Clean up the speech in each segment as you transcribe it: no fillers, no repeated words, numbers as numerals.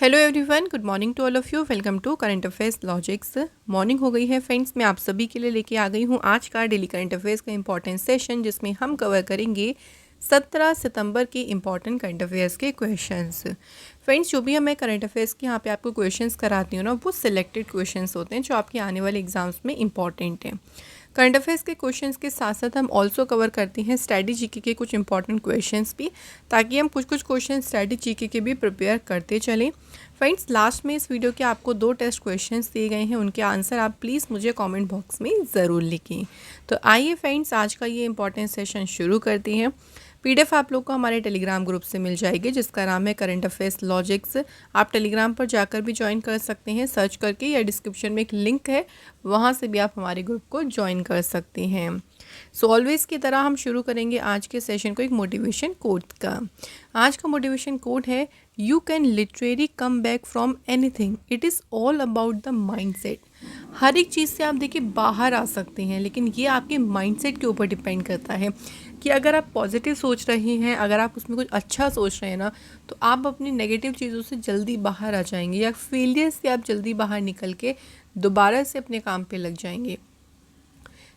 Hello everyone, good morning to all of you. Welcome to current affairs logics. Morning हो गई है friends. मैं आप सभी के लिए लेके आ गई हूँ आज का डेली करंट अफेयर्स का इंपॉर्टेंट सेशन, जिसमें हम कवर करेंगे 17 सितंबर के इंपॉर्टेंट करंट अफेयर्स के क्वेश्चंस। फ्रेंड्स, जो भी मैं करंट अफेयर्स के यहाँ पे आपको क्वेश्चंस कराती हूँ ना, वो सिलेक्टेड क्वेश्चंस होते हैं जो आपके आने वाले एग्जाम्स में इंपॉर्टेंट हैं। करंट अफेयर्स के क्वेश्चंस के साथ साथ हम ऑल्सो कवर करते हैं स्टडी जीके के कुछ इंपॉर्टेंट क्वेश्चंस भी, ताकि हम कुछ क्वेश्चन स्टडी जीके के भी प्रिपेयर करते चलें। फ्रेंड्स, लास्ट में इस वीडियो के आपको 2 टेस्ट क्वेश्चंस दिए गए हैं, उनके आंसर आप प्लीज़ मुझे कमेंट बॉक्स में ज़रूर लिखें। तो आइए फ्रेंड्स, आज का ये इंपॉर्टेंट सेशन शुरू करते हैं। पीडीएफ आप लोग को हमारे टेलीग्राम ग्रुप से मिल जाएगी, जिसका नाम है करंट अफेयर्स लॉजिक्स। आप टेलीग्राम पर जाकर भी ज्वाइन कर सकते हैं सर्च करके, या डिस्क्रिप्शन में एक लिंक है, वहाँ से भी आप हमारे ग्रुप को ज्वाइन कर सकते हैं। सो ऑलवेज़ की तरह हम शुरू करेंगे आज के सेशन को एक मोटिवेशन कोट का। आज का मोटिवेशन कोट है, you can literally come back from anything, it is all about the mindset. हर एक चीज़ से आप देखिए बाहर आ सकते हैं, लेकिन ये आपके माइंडसेट के ऊपर डिपेंड करता है कि अगर आप पॉजिटिव सोच रहे हैं, अगर आप उसमें कुछ अच्छा सोच रहे हैं ना, तो आप अपनी नेगेटिव चीज़ों से जल्दी बाहर आ जाएंगे, या फेलियर से आप जल्दी बाहर निकल के दोबारा से अपने काम पे लग जाएंगे।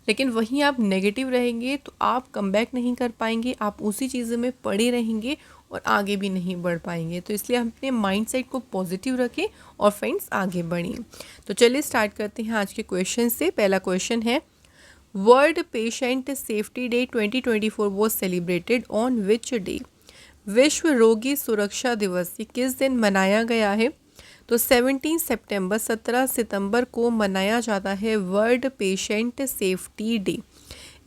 लेकिन वहीं आप नेगेटिव रहेंगे तो आप कमबैक नहीं कर पाएंगे, आप उसी चीज़ों में पड़े रहेंगे और आगे भी नहीं बढ़ पाएंगे। तो इसलिए हम अपने माइंडसेट को पॉजिटिव रखें और फ्रेंड्स आगे बढ़ें। तो चलिए स्टार्ट करते हैं आज के क्वेश्चन से। पहला क्वेश्चन है, world patient safety day 2024 was celebrated on which day. विश्व रोगी सुरक्षा दिवस ये किस दिन मनाया गया है? तो 17 सितंबर को मनाया जाता है वर्ल्ड पेशेंट सेफ्टी डे।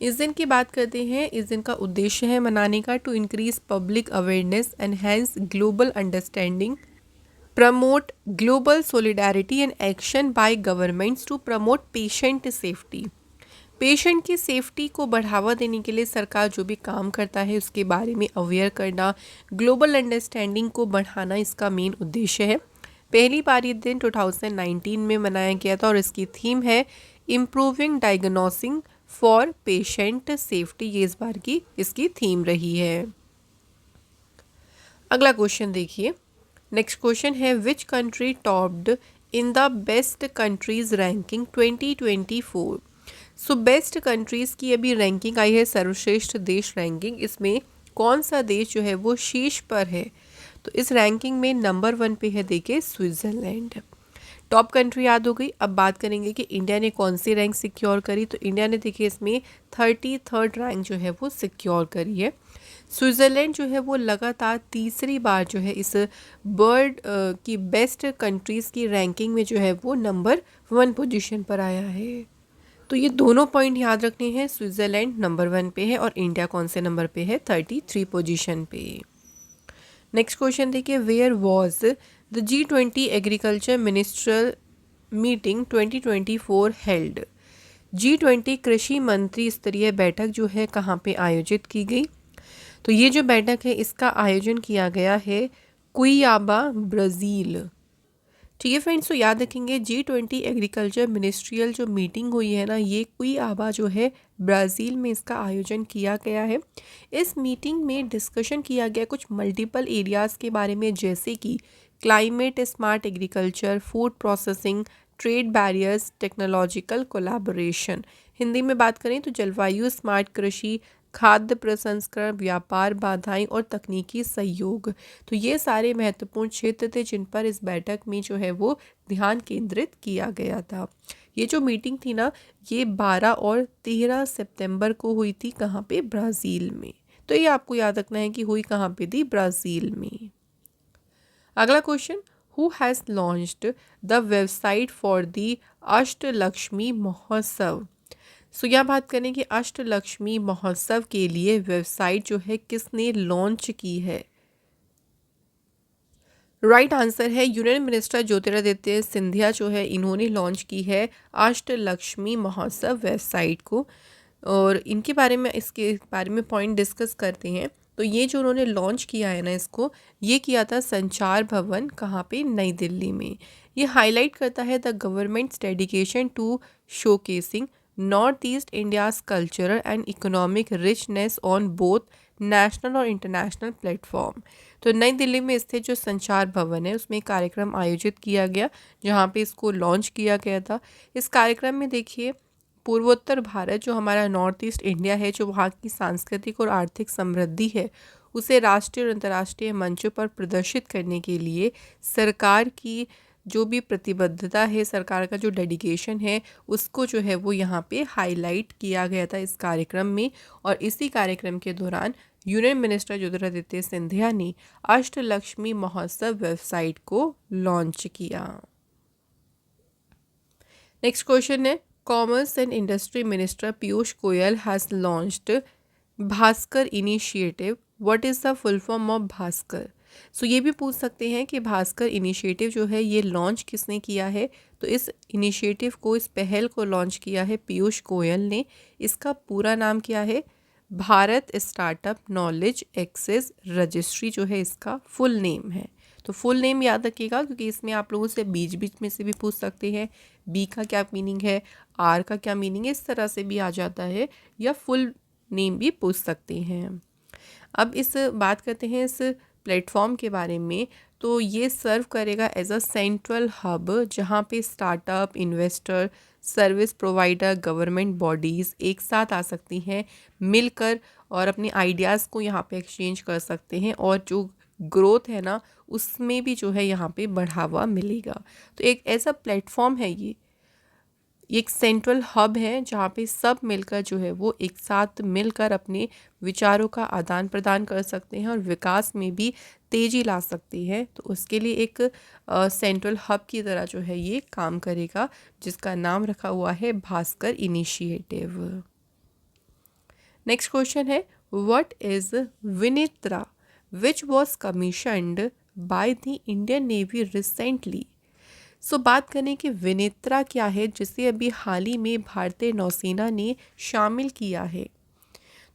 इस दिन की बात करते हैं। इस दिन का उद्देश्य है मनाने का to increase public awareness, enhance global understanding, promote global solidarity and action by governments to promote patient safety. Patient की सेफ्टी को बढ़ावा देने के लिए सरकार जो भी काम करता है उसके बारे में अवेयर करना, ग्लोबल अंडरस्टैंडिंग को बढ़ाना इसका मेन उद्देश्य है। पहली बार ये दिन 2019 में मनाया गया था और इसकी थीम है improving diagnosing for patient safety. ये इस बार की इसकी थीम रही है। अगला क्वेश्चन देखिए। नेक्स्ट क्वेश्चन है, which country topped in the best countries ranking 2024। So best countries की अभी रैंकिंग आई है, सर्वश्रेष्ठ देश रैंकिंग। इसमें कौन सा देश जो है वो शीर्ष पर है? तो इस रैंकिंग में नंबर 1 पे है देखिए स्विट्ज़रलैंड। टॉप कंट्री याद हो गई। अब बात करेंगे कि इंडिया ने कौन सी रैंक सिक्योर करी। तो इंडिया ने देखिए इसमें 33rd रैंक जो है वो सिक्योर करी है। स्विट्ज़रलैंड जो है वो लगातार तीसरी बार जो है इस वर्ल्ड की बेस्ट कंट्रीज़ की रैंकिंग में जो है वो नंबर 1 पोजीशन पर आया है। तो ये दोनों पॉइंट याद रखने हैं। स्विट्ज़रलैंड नंबर 1 पे है और इंडिया कौन से नंबर पे है? 33 पोजीशन पे। नेक्स्ट क्वेश्चन देखिए, where was the G20 agriculture ministerial meeting 2024 held. G20 कृषि मंत्री स्तरीय बैठक जो है कहाँ पे आयोजित की गई? तो ये जो बैठक है इसका आयोजन किया गया है कुइयाबा, ब्राज़ील। ठीक है फ्रेंड्स, तो याद रखेंगे G20 एग्रीकल्चर मिनिस्ट्रियल जो मीटिंग हुई है ना, ये कुइयाबा जो है ब्राज़ील में इसका आयोजन किया गया है। इस मीटिंग में डिस्कशन किया गया कुछ मल्टीपल एरियाज़ के बारे में, जैसे कि climate smart agriculture, food processing, trade barriers, technological collaboration. Hindi में बात करें तो जलवायु स्मार्ट कृषि, खाद्य प्रसंस्करण, व्यापार बाधाएं और तकनीकी सहयोग। तो ये सारे महत्वपूर्ण क्षेत्र थे जिन पर इस बैठक में जो है वो ध्यान केंद्रित किया गया था। ये जो मीटिंग थी ना, ये 12 और 13 सितंबर को हुई थी। कहाँ पे? ब्राज़ील में। तो ये आपको याद रखना है कि हुई कहाँ पे थी? ब्राज़ील में। अगला question, who has launched the website for the Ashtalakshmi Mahotsav. So यहाँ बात करें कि अष्टलक्ष्मी महोत्सव के लिए वेबसाइट जो है किसने लॉन्च की है? राइट आंसर है यूनियन मिनिस्टर ज्योतिरादित्य सिंधिया जो है इन्होंने लॉन्च की है अष्टलक्ष्मी महोत्सव वेबसाइट को। और इनके बारे में, इसके बारे में पॉइंट डिस्कस करते हैं। तो ये जो उन्होंने लॉन्च किया है ना इसको, ये किया था संचार भवन, कहाँ पे? नई दिल्ली में। ये हाईलाइट करता है the government's dedication to showcasing North East India's cultural and economic richness on both national और इंटरनेशनल प्लेटफॉर्म। तो नई दिल्ली में स्थित जो संचार भवन है उसमें एक कार्यक्रम आयोजित किया गया जहाँ पे इसको लॉन्च किया गया था। इस कार्यक्रम में देखिए पूर्वोत्तर भारत जो हमारा नॉर्थ ईस्ट इंडिया है, जो वहाँ की सांस्कृतिक और आर्थिक समृद्धि है, उसे राष्ट्रीय और अंतर्राष्ट्रीय मंचों पर प्रदर्शित करने के लिए सरकार की जो भी प्रतिबद्धता है, सरकार का जो डेडिकेशन है, उसको जो है वो यहाँ पे हाईलाइट किया गया था इस कार्यक्रम में। और इसी कार्यक्रम के दौरान यूनियन मिनिस्टर ज्योतिरादित्य सिंधिया ने अष्टलक्ष्मी महोत्सव वेबसाइट को लॉन्च किया। नेक्स्ट क्वेश्चन है, commerce and industry minister Piyush Goyal has launched Bhaskar initiative, what is the full form of Bhaskar. So ये भी पूछ सकते हैं कि भास्कर इनिशिएटिव जो है ये लॉन्च किसने किया है। तो इस इनिशिएटिव को, इस पहल को लॉन्च किया है पीयूष गोयल ने। इसका पूरा नाम क्या है? Bharat startup knowledge access registry जो है इसका फुल नेम है। तो फुल नेम याद रखिएगा क्योंकि इसमें आप लोगों से बीच बीच में से भी पूछ सकते हैं, बी का क्या मीनिंग है, आर का क्या मीनिंग है, इस तरह से भी आ जाता है, या फुल नेम भी पूछ सकते हैं। अब इस बात करते हैं इस प्लेटफॉर्म के बारे में। तो ये सर्व करेगा एज अ सेंट्रल हब जहाँ पे startup, investor, service provider, government bodies एक साथ आ सकती हैं मिलकर और अपने आइडियाज़ को यहाँ पे एक्सचेंज कर सकते हैं, और जो ग्रोथ है ना उसमें भी जो है यहाँ पे बढ़ावा मिलेगा। तो एक ऐसा प्लेटफॉर्म है ये एक सेंट्रल हब है जहाँ पे सब मिलकर जो है वो एक साथ मिलकर अपने विचारों का आदान प्रदान कर सकते हैं और विकास में भी तेज़ी ला सकते हैं। तो उसके लिए एक सेंट्रल हब की तरह जो है ये काम करेगा, जिसका नाम रखा हुआ है भास्कर इनिशिएटिव। नेक्स्ट क्वेश्चन है, what is Vinetra which was commissioned by the Indian navy recently. So बात करें कि विनेत्रा क्या है, जिसे अभी हाल ही में भारतीय नौसेना ने शामिल किया है।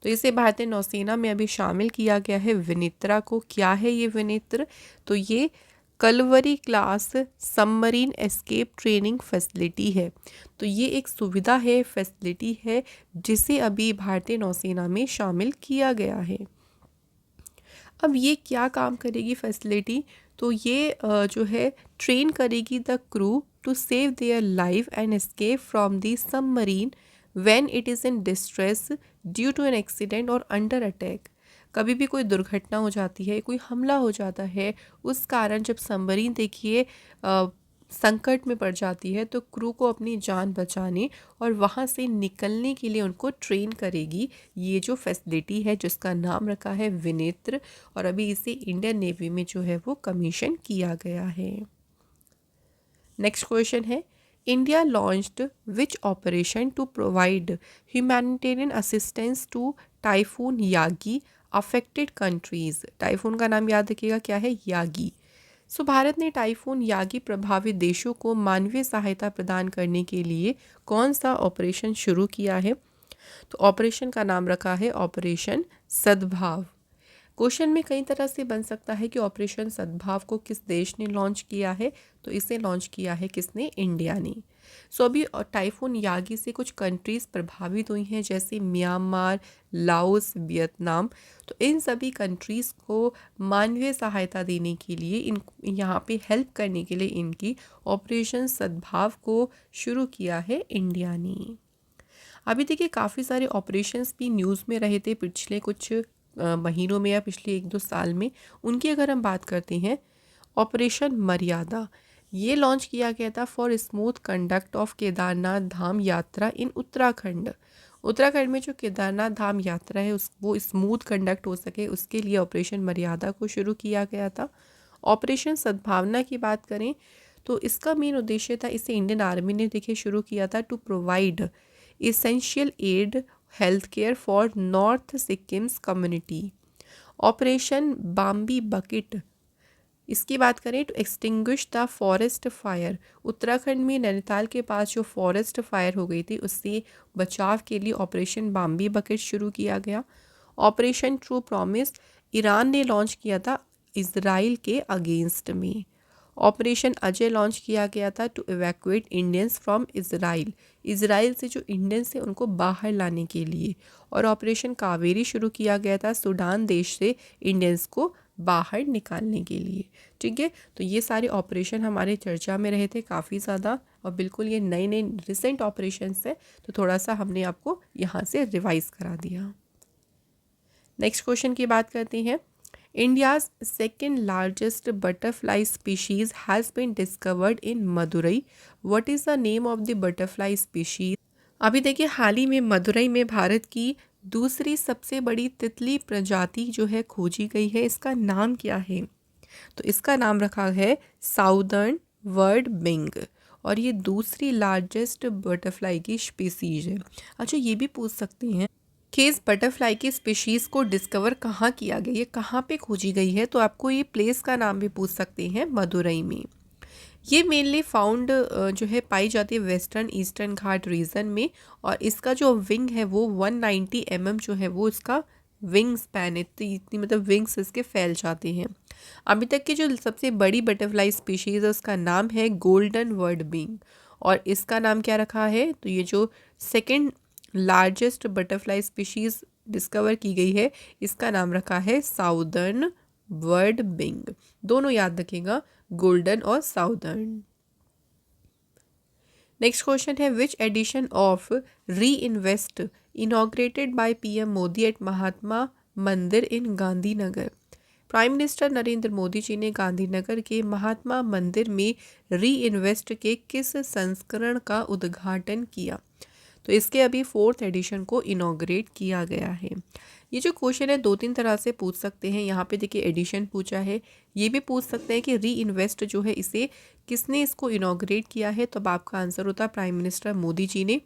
तो इसे भारतीय नौसेना में अभी शामिल किया गया है विनेत्रा को। क्या है ये विनेत्र? तो ये Kalvari class submarine escape training facility है। तो ये एक सुविधा है, फैसिलिटी है, जिसे अभी भारतीय नौसेना में शामिल किया गया है। अब ये क्या काम करेगी फैसिलिटी? तो ये जो है ट्रेन करेगी the crew to save their life and escape from the submarine when it is in distress due to an accident और अंडर अटैक। कभी भी कोई दुर्घटना हो जाती है, कोई हमला हो जाता है, उस कारण जब सबमरीन देखिए संकट में पड़ जाती है, तो क्रू को अपनी जान बचाने और वहाँ से निकलने के लिए उनको ट्रेन करेगी ये जो फैसिलिटी है, जिसका नाम रखा है विनेत्र, और अभी इसे इंडियन नेवी में जो है वो कमीशन किया गया है। नेक्स्ट क्वेश्चन है, India launched which operation to provide humanitarian assistance to typhoon Yagi affected countries. Typhoon का नाम याद रखिएगा क्या है? यागी। सो भारत ने टाइफून यागी प्रभावित देशों को मानवीय सहायता प्रदान करने के लिए कौन सा ऑपरेशन शुरू किया है? तो ऑपरेशन का नाम रखा है ऑपरेशन सद्भाव। क्वेश्चन में कई तरह से बन सकता है कि ऑपरेशन सद्भाव को किस देश ने लॉन्च किया है। तो इसे लॉन्च किया है किसने? इंडिया ने। सो अभी टाइफून यागी से कुछ कंट्रीज़ प्रभावित हुई हैं, जैसे म्यांमार, लाओस, वियतनाम। तो इन सभी कंट्रीज़ को मानवीय सहायता देने के लिए, इन यहाँ पे हेल्प करने के लिए इनकी ऑपरेशन सद्भाव को शुरू किया है इंडिया ने। अभी देखिए काफ़ी सारे ऑपरेशंस भी न्यूज़ में रहे थे पिछले कुछ महीनों में या पिछले 1-2 साल में। उनकी अगर हम बात करते हैं, ऑपरेशन मर्यादा ये लॉन्च किया गया था for smooth conduct of Kedarnath Dham Yatra in Uttarakhand. Uttarakhand में जो केदारनाथ धाम यात्रा है वो स्मूथ कंडक्ट हो सके, उसके लिए ऑपरेशन मर्यादा को शुरू किया गया था। ऑपरेशन सद्भावना की बात करें तो इसका मेन उद्देश्य था, इसे इंडियन आर्मी ने देखिए शुरू किया था, to provide essential aid health care for north Sikkim's community. Operation Bambi bucket इसकी बात करें तो extinguish the forest fire. Uttarakhand में नैनीताल के पास जो फॉरेस्ट फायर हो गई थी उससे बचाव के लिए ऑपरेशन बाम्बी बकेट शुरू किया गया। ऑपरेशन ट्रू प्रॉमिस ईरान ने लॉन्च किया था इजराइल के अगेंस्ट में। ऑपरेशन अजय लॉन्च किया गया था to evacuate Indians from Israel, Israel से जो इंडियंस हैं उनको बाहर लाने के लिए। और ऑपरेशन कावेरी शुरू किया गया था सूडान देश से इंडियंस को बाहर निकालने के लिए। ठीक है, तो ये सारे ऑपरेशन हमारे चर्चा में रहे थे काफ़ी ज़्यादा, और बिल्कुल ये नए नए रिसेंट ऑपरेशंस है, तो थोड़ा सा हमने आपको यहाँ से रिवाइज करा दिया। नेक्स्ट क्वेश्चन की बात करते हैं। India's second largest butterfly species has been discovered in Madurai, what is the name of the butterfly species. अभी देखिए हाल ही में मदुरई में भारत की दूसरी सबसे बड़ी तितली प्रजाति जो है खोजी गई है, इसका नाम क्या है? तो इसका नाम रखा है साउदर्न वर्ड बिंग, और ये दूसरी लार्जेस्ट बटरफ्लाई की स्पीसीज है। अच्छा, ये भी पूछ सकते हैं कि इस बटरफ्लाई की स्पीशीज़ को डिस्कवर कहाँ किया गया, ये कहाँ पे खोजी गई है, तो आपको ये प्लेस का नाम भी पूछ सकते हैं, मदुरई में। ये मेनली फाउंड जो है पाई जाती है वेस्टर्न ईस्टर्न घाट रीजन में, और इसका जो विंग है वो 190 mm जो है वो इसका विंग स्पैन है, इतनी मतलब विंग्स इसके फैल जाते हैं। अभी तक की जो सबसे बड़ी बटरफ्लाई स्पीशीज़ है उसका नाम है गोल्डन वर्ड बिंग, और इसका नाम क्या रखा है, तो ये जो second largest butterfly species discover की गई है इसका नाम रखा है साउदर्न वर्ड बिंग। दोनों याद रखिएगा, गोल्डन और साउदर्न। नेक्स्ट क्वेश्चन है which edition of re invest inaugurated by PM Modi at Mahatma Mandir in Gandhinagar. Prime minister Narendra Modi ji ने गांधीनगर के महात्मा मंदिर में री इन्वेस्ट के किस संस्करण का उद्घाटन किया? तो इसके अभी 4th एडिशन को इनॉग्रेट किया गया है। ये जो क्वेश्चन है 2-3 तरह से पूछ सकते हैं। यहाँ पे देखिए एडिशन पूछा है, ये भी पूछ सकते हैं कि री इन्वेस्ट जो है इसे किसने इसको इनॉग्रेट किया है, तो अब आपका आंसर होता है प्राइम मिनिस्टर मोदी जी ने।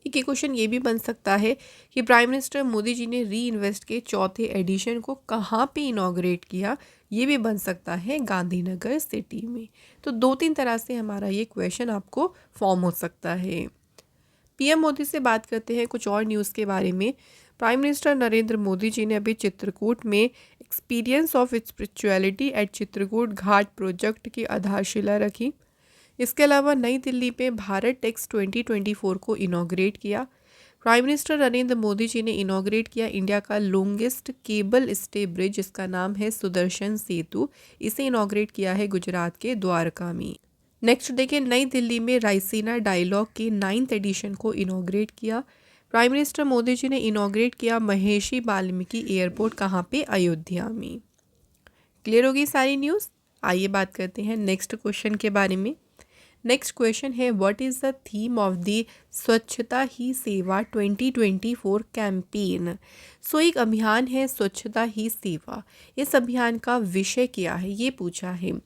एक क्वेश्चन ये भी बन सकता है कि प्राइम मिनिस्टर मोदी जी ने री इन्वेस्ट के 4थे एडिशन को कहाँ पे इनॉग्रेट किया, ये भी बन सकता है गांधीनगर सिटी में। तो 2-3 तरह से हमारा ये क्वेश्चन आपको फॉर्म हो सकता है। पीएम मोदी से बात करते हैं कुछ और न्यूज़ के बारे में। प्राइम मिनिस्टर नरेंद्र मोदी जी ने अभी चित्रकूट में experience of spirituality at Chitrakoot Ghat project की आधारशिला रखी। इसके अलावा नई दिल्ली में भारत टेक्स 2024 को इनॉग्रेट किया। प्राइम मिनिस्टर नरेंद्र मोदी जी ने इनॉग्रेट किया इंडिया का लॉन्गेस्ट केबल स्टे ब्रिज, जिसका नाम है सुदर्शन सेतु। इसे इनॉग्रेट किया है गुजरात के द्वारका में। नेक्स्ट देखिए नई दिल्ली में रायसीना डायलॉग के 9th एडिशन को इनॉग्रेट किया। प्राइम मिनिस्टर मोदी जी ने इनॉग्रेट किया महर्षि वाल्मीकि एयरपोर्ट, कहाँ पे? अयोध्या में। क्लियर होगी सारी न्यूज़। आइए बात करते हैं नेक्स्ट क्वेश्चन के बारे में। नेक्स्ट क्वेश्चन है what is the theme of the स्वच्छता ही सेवा 2024 कैंपेन। सो एक अभियान है स्वच्छता ही सेवा, इस अभियान का विषय क्या है ये पूछा है।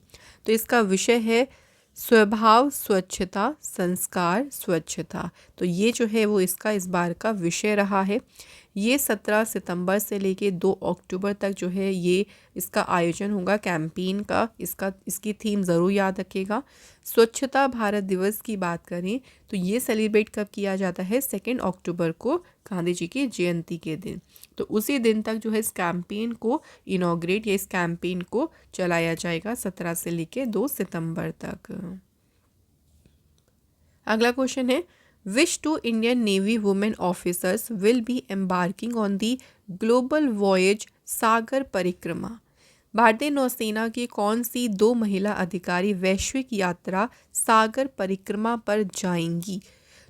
तो इसका विषय है स्वभाव स्वच्छता संस्कार स्वच्छता, तो ये जो है वो इसका इस बार का विषय रहा है। ये 17 सितंबर से लेके 2 अक्टूबर तक जो है ये इसका आयोजन होगा कैंपेन का। इसकी थीम ज़रूर याद रखिएगा। स्वच्छता भारत दिवस की बात करें तो ये सेलिब्रेट कब किया जाता है? 2 अक्टूबर को, गांधी जी की जयंती के दिन। तो उसी दिन तक जो है इस कैंपेन को इनॉग्रेट या इस कैंपेन को चलाया जाएगा 17 से लेके 2 सितंबर तक। अगला क्वेश्चन है Which 2 Indian Navy women officers will be embarking on the global voyage सागर परिक्रमा। भारतीय नौसेना की कौन सी 2 महिला अधिकारी वैश्विक यात्रा सागर परिक्रमा पर जाएंगी?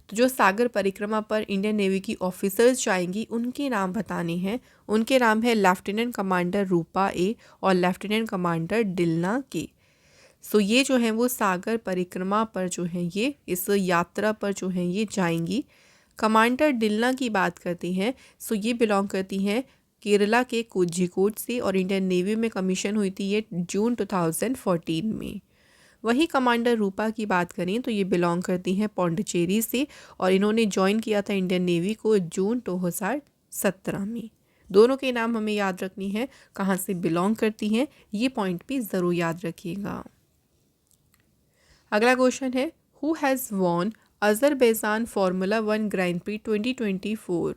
तो जो सागर परिक्रमा पर इंडियन नेवी की ऑफिसर्स जाएंगी उनके नाम बताने हैं। उनके नाम है लेफ्टिनेंट कमांडर रूपा ए और लेफ्टिनेंट कमांडर डिलना के। सो ये जो है वो सागर परिक्रमा पर जो है ये इस यात्रा पर जो है ये जाएंगी। कमांडर डिलना की बात करती हैं, सो ये बिलोंग करती हैं केरला के कोझिकोड से और इंडियन नेवी में कमीशन हुई थी ये जून 2014 में। वही कमांडर रूपा की बात करें तो ये बिलोंग करती हैं पौंडीचेरी से और इन्होंने ज्वाइन किया था इंडियन नेवी को जून 2017 में। दोनों के नाम हमें याद रखनी है, कहाँ से बिलोंग करती हैं ये पॉइंट भी ज़रूर याद रखिएगा। अगला क्वेश्चन है who has won Azerbaijan formula 1 grand prix 2024।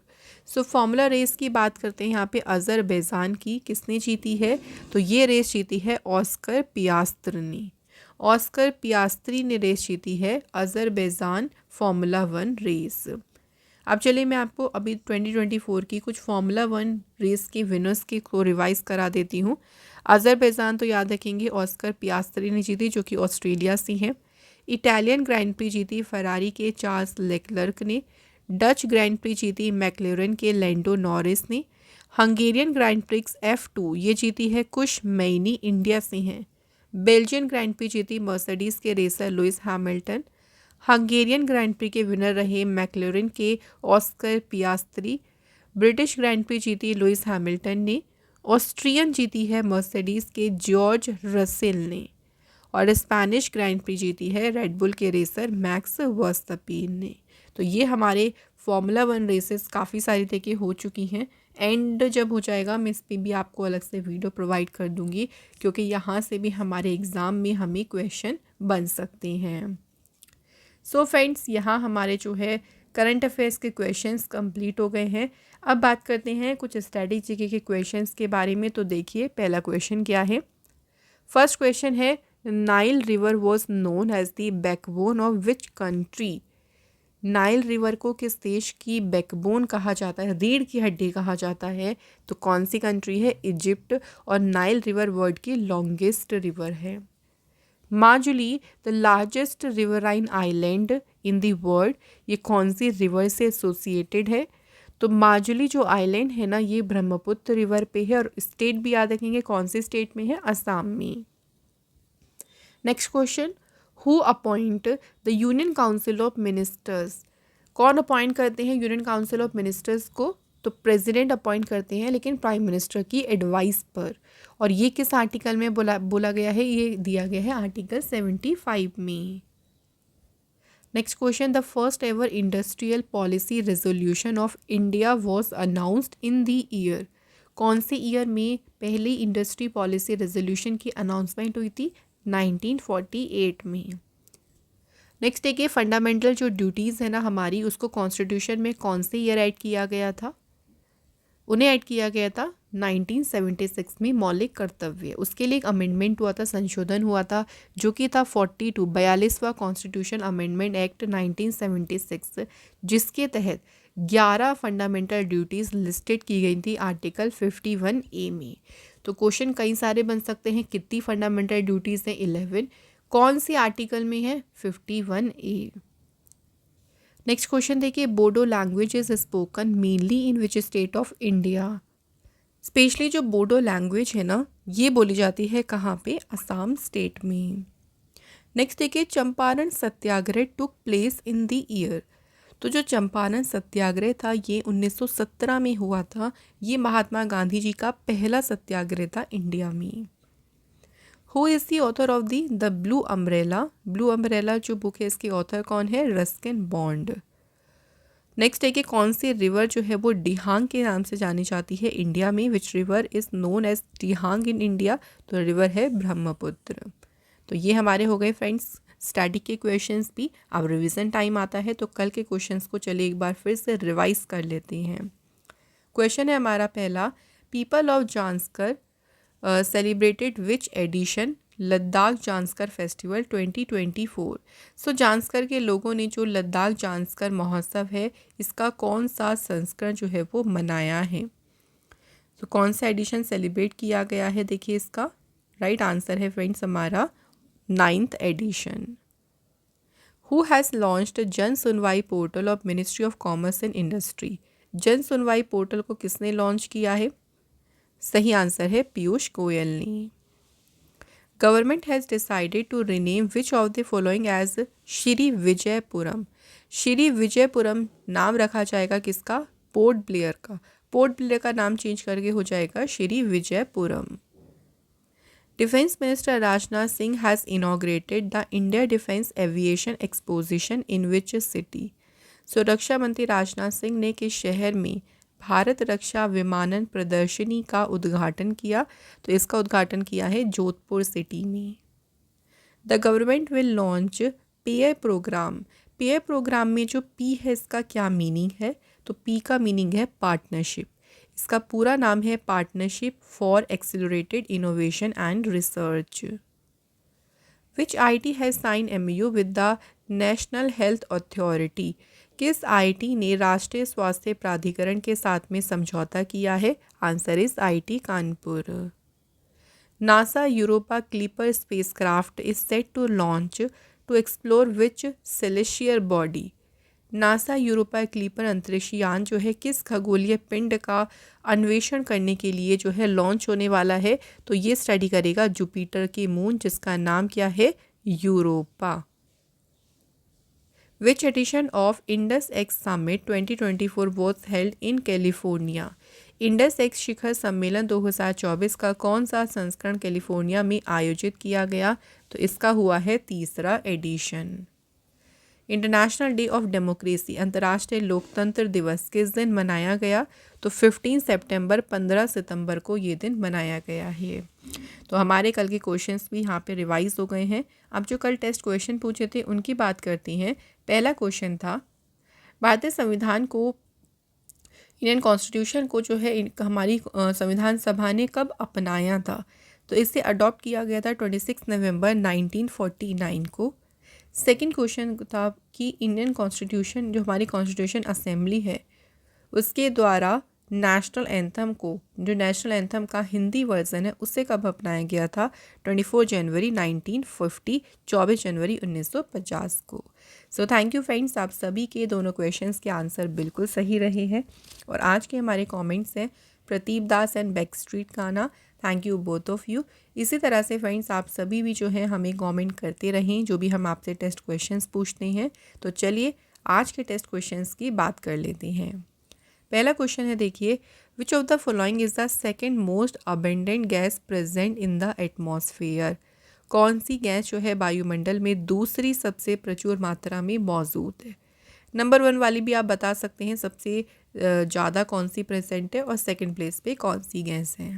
So formula race की बात करते हैं यहाँ पे अज़रबैजान की, किसने जीती है? तो ये रेस जीती है ऑस्कर पियास्त्री ने। ऑस्कर पियास्त्री ने रेस जीती है अज़रबैजान फार्मूला 1 रेस। अब चलिए मैं आपको अभी 2024 की कुछ फार्मूला 1 रेस के विनर्स के को रिवाइज करा देती हूँ। अज़रबैजान तो याद रखेंगे ऑस्कर पियास्त्री ने जीती, जो कि ऑस्ट्रेलिया से हैं। इटालियन ग्रैंड प्री जीती फरारी के चार्ल्स लेक्लर्क ने। डच ग्रैंड प्री जीती मैक्लेरन के लैंडो नॉरिस ने। हंगेरियन ग्रैंड प्रिक्स F2 ये जीती है कुश मैनी, इंडिया से हैं। बेल्जियन ग्रैंड प्री जीती मर्सिडीज़ के racer Lewis Hamilton. Hungarian grand pre के विनर रहे मैक्लेरन के Oscar Piastri. British grand pre जीती लुइस हैमिल्टन ने। ऑस्ट्रियन जीती है मर्सिडीज़ के जॉर्ज रसेल ने। और स्पेनिश ग्रैंड प्री जीती है रेडबुल के रेसर मैक्स वर्स्टपेन ने। तो ये हमारे फार्मूला 1 रेसेस काफ़ी सारी देखिए हो चुकी हैं। एंड जब हो जाएगा मैं इस पर भी आपको अलग से वीडियो प्रोवाइड कर दूंगी, क्योंकि यहाँ से भी हमारे एग्ज़ाम में हमें क्वेश्चन बन सकते हैं। सो फ्रेंड्स, यहाँ हमारे जो है करंट अफेयर्स के क्वेश्चंस कंप्लीट हो गए हैं। अब बात करते हैं कुछ स्टडी जीके के क्वेश्चंस के बारे में। तो देखिए पहला क्वेश्चन क्या है। फर्स्ट क्वेश्चन है, Nile river was known as the backbone of which country? Nile river को किस देश की बैकबोन कहा जाता है, रीढ़ की हड्डी कहा जाता है? तो कौन सी कंट्री है? इजिप्ट। और नाइल रिवर वर्ल्ड की लॉन्गेस्ट रिवर है। Majuli the largest riverine island in the world, ये कौन सी रिवर से एसोसिएटेड है? तो माजुली जो आइलैंड है ना, ये ब्रह्मपुत्र रिवर पे है। और स्टेट भी याद रखेंगे, कौन सी स्टेट में है? असम में। Next question, who appoint the union council of ministers? कौन अपॉइंट करते हैं यूनियन काउंसिल ऑफ मिनिस्टर्स को? तो प्रेसिडेंट अपॉइंट करते हैं, लेकिन प्राइम मिनिस्टर की एडवाइस पर। और ये किस आर्टिकल में बोला गया है? ये दिया गया है आर्टिकल 75 में। Next question, the first ever industrial policy resolution of India was announced in the year? कौन से ईयर में पहली इंडस्ट्री पॉलिसी रेजोल्यूशन की अनाउंसमेंट हुई थी? 1948 में। नेक्स्ट देखिए, फंडामेंटल जो ड्यूटीज़ है ना हमारी, उसको कॉन्स्टिट्यूशन में कौन से ईयर ऐड किया गया था? उन्हें ऐड किया गया था 1976 में, मौलिक कर्तव्य। उसके लिए एक अमेंडमेंट हुआ था, संशोधन हुआ था, जो कि था 42वां कॉन्स्टिट्यूशन अमेंडमेंट एक्ट 1976, जिसके तहत 11 फंडामेंटल ड्यूटीज़ लिस्टेड की गई थी आर्टिकल 51A में। तो क्वेश्चन कई सारे बन सकते हैं, कितनी फंडामेंटल ड्यूटीज़ हैं? 11। कौन सी आर्टिकल में है? 51A। नेक्स्ट क्वेश्चन देखिए, Bodo language is spoken mainly in which state of India? Specially जो बोडो लैंग्वेज है ना, ये बोली जाती है कहाँ पे? असम स्टेट में। नेक्स्ट देखिए, Champaran Satyagraha took place in the year? तो जो चंपारण सत्याग्रह था ये 1917 में हुआ था। ये महात्मा गांधी जी का पहला सत्याग्रह था इंडिया में। Who is the author of the blue umbrella? Blue umbrella जो बुक है, इसके ऑथर कौन है? Ruskin bond. नेक्स्ट है कि कौन सी रिवर जो है वो डिहांग के नाम से जानी जाती है इंडिया में? Which river is known as Dihang in India? तो रिवर है ब्रह्मपुत्र। तो ये हमारे हो गए फ्रेंड्स स्टैटिक के क्वेश्चंस भी। अब रिवीजन टाइम आता है, तो कल के क्वेश्चंस को चलिए एक बार फिर से रिवाइज कर लेते हैं। क्वेश्चन है हमारा पहला, people of Zanskar celebrated which edition Ladakh Zanskar festival 2024? सो जांस्कर के लोगों ने जो लद्दाख जांस्कर महोत्सव है, इसका कौन सा संस्करण जो है वो मनाया है? तो कौन सा एडिशन सेलिब्रेट किया गया है? देखिए इसका राइट आंसर है फ्रेंड्स हमारा 9th addition. Who has launched जन सुनवाई portal of ministry of commerce and industry? जन सुनवाई पोर्टल को किसने लॉन्च किया है? सही आंसर है पीयूष गोयल ने। Government has decided to rename which of the following as Shri Vijayapuram? Shri Vijayapuram नाम रखा जाएगा किसका? पोर्ट ब्लेयर का। पोर्ट ब्लेयर का नाम चेंज करके हो जाएगा Shri Vijayapuram. Defence minister Rajnath Singh has inaugurated the India defence aviation exposition in which city? So रक्षा मंत्री राजनाथ सिंह ने किस शहर में भारत रक्षा विमानन प्रदर्शनी का उद्घाटन किया? तो इसका उद्घाटन किया है जोधपुर सिटी में। The government will launch PAIR program. PAIR program में जो पी है इसका क्या मीनिंग है, तो पी का मीनिंग है पार्टनरशिप। इसका पूरा नाम है partnership for accelerated innovation and research. Which IT has sign MOU with the national health authority. किस आईटी ने राष्ट्रीय स्वास्थ्य प्राधिकरण के साथ में समझौता किया है, answer is IT Kanpur. NASA Europa Clipper spacecraft is set to launch to explore which celestial body. NASA Europa Clipper अंतरिक्ष यान जो है किस खगोलीय पिंड का अन्वेषण करने के लिए जो है लॉन्च होने वाला है, तो ये स्टडी करेगा जुपिटर के मून जिसका नाम क्या है, Europa. Which edition of Indus X summit 2024 was held in California. Indus X शिखर सम्मेलन 2024 का कौन सा संस्करण कैलिफोर्निया में आयोजित किया गया, तो इसका हुआ है 3रा edition. International day of democracy अंतर्राष्ट्रीय लोकतंत्र दिवस किस दिन मनाया गया, तो 15 सितंबर 15 सितंबर को ये दिन मनाया गया है। तो हमारे कल के क्वेश्चंस भी यहाँ पे रिवाइज हो गए हैं। अब जो कल टेस्ट क्वेश्चन पूछे थे उनकी बात करती हैं। पहला क्वेश्चन था भारतीय संविधान को, इंडियन कॉन्स्टिट्यूशन को जो है हमारी संविधान सभा ने कब अपनाया था, तो इसे अडॉप्ट किया गया था 26 नवंबर 1949 को। सेकंड क्वेश्चन था कि इंडियन कॉन्स्टिट्यूशन जो हमारी कॉन्स्टिट्यूशन असेंबली है उसके द्वारा नेशनल एंथम को, जो नेशनल एंथम का हिंदी वर्जन है उसे कब अपनाया गया था, 24 जनवरी 1950, 24 जनवरी 1950 को। सो थैंक यू फ्रेंड्स, आप सभी के दोनों क्वेश्चंस के आंसर बिल्कुल सही रहे हैं। और आज के हमारे कमेंट्स हैं प्रदीप दास एंड बैक स्ट्रीट काना, thank you both of you. इसी तरह से फ्रेंड्स आप सभी भी जो है हमें कमेंट करते रहें जो भी हम आपसे टेस्ट क्वेश्चंस पूछते हैं। तो चलिए आज के टेस्ट क्वेश्चंस की बात कर लेते हैं। पहला क्वेश्चन है, देखिए, which of the following is the second most abundant gas present in the atmosphere. कौन सी गैस जो है वायुमंडल में दूसरी सबसे प्रचुर मात्रा में मौजूद है। नंबर 1 वाली भी आप बता सकते हैं सबसे ज़्यादा कौन सी प्रेजेंट है और सेकंड प्लेस पे कौन सी गैस है।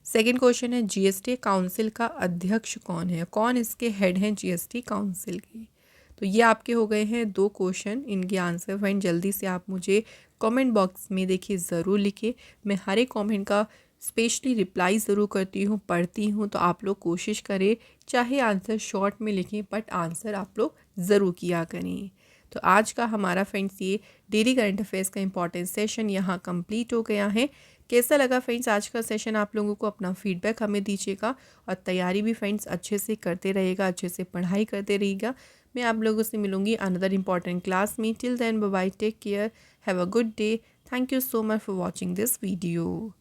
सेकंड क्वेश्चन है, जीएसटी काउंसिल का अध्यक्ष कौन है, कौन इसके हेड हैं जीएसटी काउंसिल के। तो ये आपके हो गए हैं 2 क्वेश्चन, इनके आंसर फ्रेंड जल्दी से आप मुझे कमेंट बॉक्स में देखिए ज़रूर लिखिए। मैं हर एक कमेंट का स्पेशली रिप्लाई ज़रूर करती हूँ, पढ़ती हूँ, तो आप लोग कोशिश करें चाहे आंसर शॉर्ट में लिखें बट आंसर आप लोग ज़रूर किया करें। तो आज का हमारा फ्रेंड्स ये डेली करंट अफेयर्स का इंपॉर्टेंट सेशन यहाँ कंप्लीट हो गया है। कैसा लगा फ्रेंड्स आज का सेशन, आप लोगों को अपना फीडबैक हमें दीजिएगा और तैयारी भी फ्रेंड्स अच्छे से करते रहिएगा, अच्छे से पढ़ाई करते रहिएगा। मैं आप लोगों से मिलूंगी अनदर इंपॉर्टेंट क्लास में। Till then bye bye, take care, have a good day, thank you so much for watching this video.